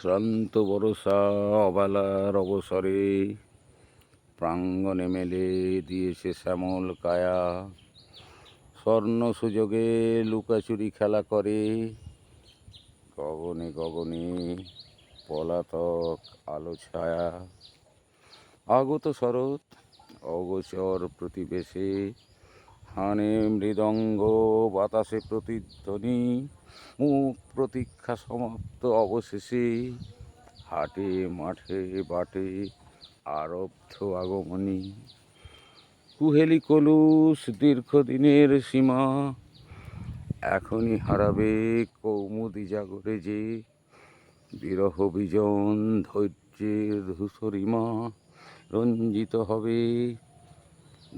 শ্রান্ত বরষা অবেলার অবসরে প্রাঙ্গণে মেলে দিয়েছে শ্যামল কায়া। স্বর্ণ সুযোগে লুকাচুরি খেলা করে গগনে গগনে পলাতক আলো ছায়া। আগত শরৎ অগোচর প্রতিবেশে হানে মৃদঙ্গ বাতাসে প্রতিধ্বনি। মুখ প্রতীক্ষা সমাপ্ত অবশেষে হাটে মাঠে বাটে আরব্ধ আগমনী। কুহেলি কলুষ দীর্ঘদিনের সীমা এখনই হারাবে কৌমুদি জাগরে যে। বিরহ বিজন ধৈর্যের ধূসরিমা রঞ্জিত হবে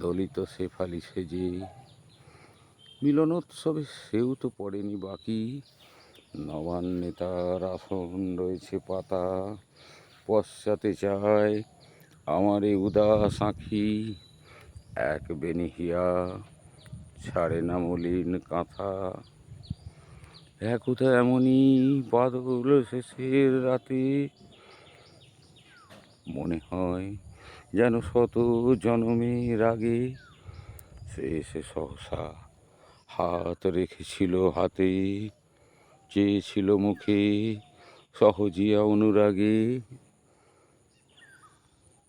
দলিত শেফালি সেজে। মিলনোৎসবে সেও তো পড়েনি বাকি, নবান নেতার আসন রয়েছে পাতা। পশ্চাতে চায় আমার এই উদাস আঁখি, এক বেনিহিয়া ছাড়ে না মলিন কাঁথা। একদা এমনই বাদল শেষের রাতে মনে হয় যেন শত জনমের আগে সে এসে সহসা হাত রেখেছিল হাতে, চেয়েছিল মুখে সহজিয়া অনুরাগে।